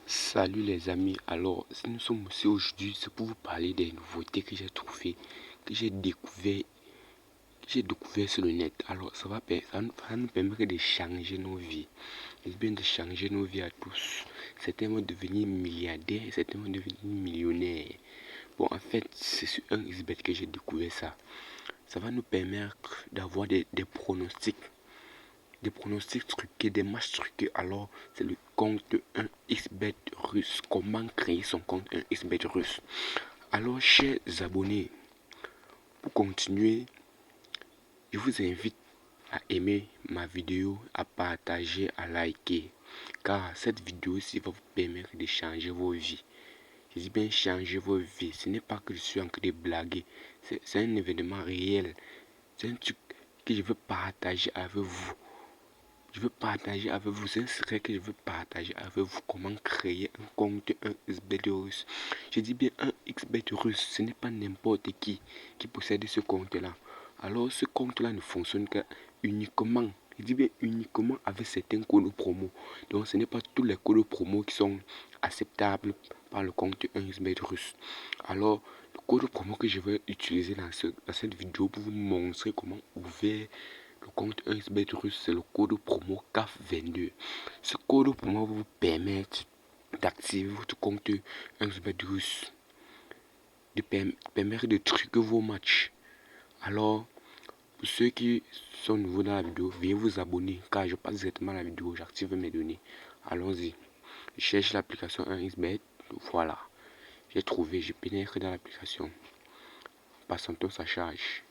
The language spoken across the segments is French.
Salut les amis, alors si nous sommes aussi aujourd'hui, c'est pour vous parler des nouveautés que j'ai trouvées, que j'ai découvert sur le net. Alors ça nous permet de changer nos vies, et bien de changer nos vies à tous. Certains vont devenir milliardaires, certains vont devenir millionnaires. Bon, en fait, c'est sur un XBet que j'ai découvert ça. Ça va nous permettre d'avoir des pronostics. Des pronostics truqués, des matchs truqués. Alors, c'est le compte 1xBet russe. Comment créer son compte 1xBet russe? Alors, chers abonnés, pour continuer, je vous invite à aimer ma vidéo, à partager, à liker. Car cette vidéo-ci va vous permettre de changer vos vies. Je dis bien changer vos vies. Ce n'est pas que je suis en train de blaguer. C'est un événement réel. C'est un truc que je veux partager avec vous. Je veux partager avec vous, c'est un secret que je veux partager avec vous, comment créer un compte 1xBet russe. Je dis bien 1xBet russe, ce n'est pas n'importe qui possède ce compte-là. Alors ce compte-là ne fonctionne que uniquement, je dis bien uniquement avec certains codes promo. Donc ce n'est pas tous les codes promo qui sont acceptables par le compte 1xBet russe. Alors le code promo que je vais utiliser dans cette vidéo pour vous montrer comment ouvrir le compte 1xBet russe, c'est le code promo CAF22. Ce code promo va vous permettre d'activer votre compte 1xBet russe, de permettre de truquer vos matchs. Alors, pour ceux qui sont nouveaux dans la vidéo, veuillez vous abonner car je passe directement à la vidéo, j'active mes données. Allons-y. Je cherche l'application 1xBet. Voilà. J'ai trouvé, je pénètre dans l'application. Patientons sa charge.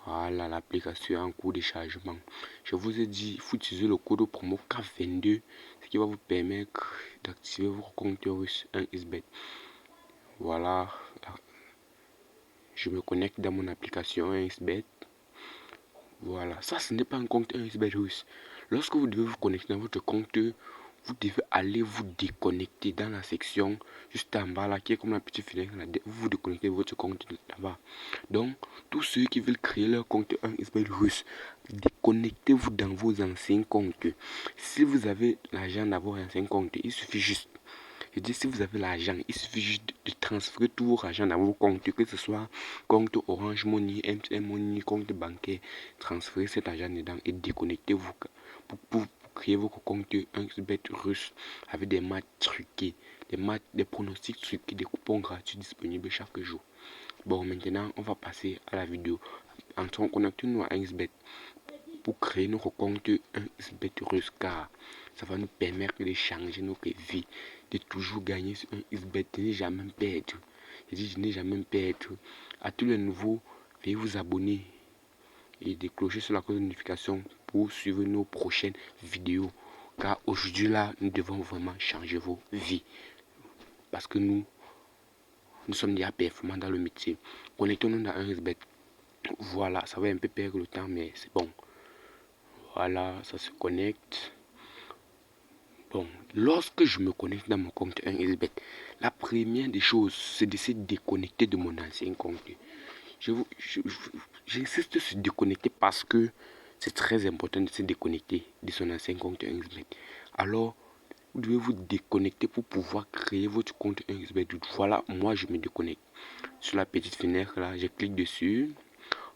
Voilà, l'application est en cours de chargement. Je vous ai dit, il faut utiliser le code promo CAF22, ce qui va vous permettre d'activer votre compte russe 1xBet. Voilà, je me connecte dans mon application 1xBet. Voilà, ça ce n'est pas un compte 1xBet russe. Lorsque vous devez vous connecter dans votre compte, vous devez aller vous déconnecter dans la section juste en bas là, qui est comme la petite fenêtre là. Vous vous déconnectez de votre compte là-bas. Donc, tous ceux qui veulent créer leur compte 1xBet russe, déconnectez-vous dans vos anciens comptes. Si vous avez l'argent d'avoir un ancien compte, il suffit juste. Je dis, si vous avez l'argent, il suffit juste de transférer tout votre argent dans vos comptes, que ce soit compte Orange Money, MTN Money, compte bancaire. Transférez cet argent dedans et déconnectez-vous pour créer votre compte 1xBet russe avec des matchs truqués, des pronostics truqués, des coupons gratuits disponibles chaque jour. Bon, maintenant, on va passer à la vidéo. Entrons, connectons-nous à 1xBet pour créer notre compte 1xBet russe car ça va nous permettre de changer notre vie, de toujours gagner sur 1xBet, de ne jamais perdre. Je dis, je n'ai jamais perdre. À tous les nouveaux, veuillez vous abonner et déclencher sur la cloche de notification pour suivre nos prochaines vidéos. Car aujourd'hui là, nous devons vraiment changer vos vies. Parce que nous sommes déjà performants dans le métier. Connectons-nous dans 1xBet. Voilà, ça va un peu perdre le temps, mais c'est bon. Voilà, ça se connecte. Bon, lorsque je me connecte dans mon compte 1xBet, la première des choses, c'est de se déconnecter de mon ancien compte. J'insiste sur déconnecter parce que c'est très important de se déconnecter de son ancien compte 1xBet. Alors, vous devez vous déconnecter pour pouvoir créer votre compte 1xBet. Voilà, moi je me déconnecte. Sur la petite fenêtre là, je clique dessus.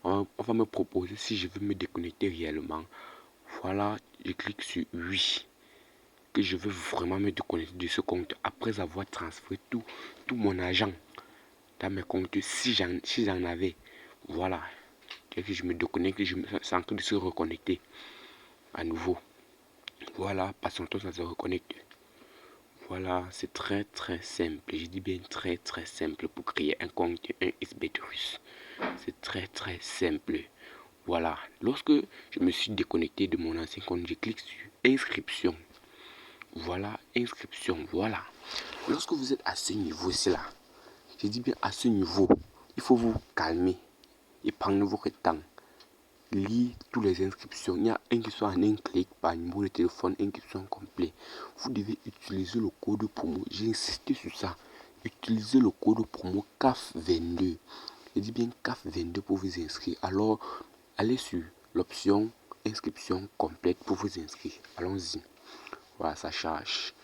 On va me proposer si je veux me déconnecter réellement. Voilà, je clique sur oui. Que je veux vraiment me déconnecter de ce compte après avoir transféré tout mon argent dans mes comptes si j'en avais. Voilà. Dès que je me déconnecte, je me sens en train de se reconnecter à nouveau. Voilà, patientons, ça se reconnecte. Voilà, c'est très simple. Je dis bien très simple pour créer un compte 1xBet russe. C'est très simple. Voilà, lorsque je me suis déconnecté de mon ancien compte, je clique sur inscription. Voilà, inscription, voilà. Lorsque vous êtes à ce niveau-ci là, je dis bien à ce niveau, il faut vous calmer et prendre votre temps. Lire toutes les inscriptions. Il y a un qui soit en un clic par numéro de téléphone, un qui soit complet. Vous devez utiliser le code promo. J'ai insisté sur ça. Utilisez le code promo CAF22. Je dis bien CAF22 pour vous inscrire. Alors, allez sur l'option inscription complète pour vous inscrire. Allons-y. Voilà, ça charge.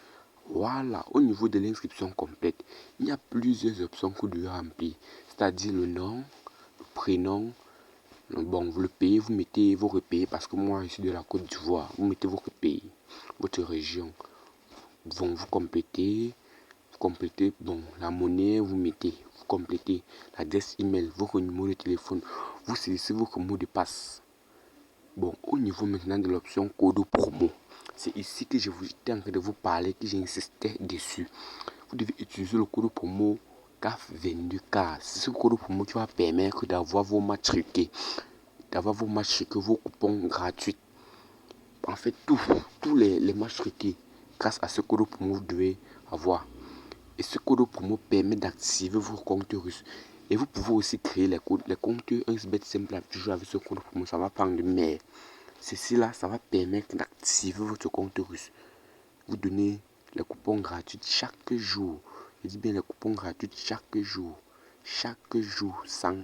Voilà, au niveau de l'inscription complète, il y a plusieurs options que vous devez remplir, c'est-à-dire le nom, le prénom. Bon, vous le payez, vous mettez vos repayés parce que moi je suis de la Côte d'Ivoire. Vous mettez vos repayés, votre région. Bon, vous complétez, bon, la monnaie, vous mettez, vous complétez l'adresse email, votre numéro de téléphone, vous saisissez votre mot de passe. Bon, au niveau maintenant de l'option code promo, c'est ici que j'étais en train de vous parler, que j'insistais dessus. Vous devez utiliser le code promo CAF22K. C'est ce code promo qui va permettre d'avoir vos matchs truqués, vos coupons gratuits. En fait, tous les matchs truqués, grâce à ce code promo, vous devez avoir. Et ce code promo permet d'activer vos comptes russes. Et vous pouvez aussi créer les comptes 1xBet simple toujours avec ce code promo. Ça va prendre mais ceci là, ça va permettre d'activer votre compte russe. Vous donnez les coupons gratuits chaque jour. Je dis bien les coupons gratuits chaque jour. Chaque jour, sans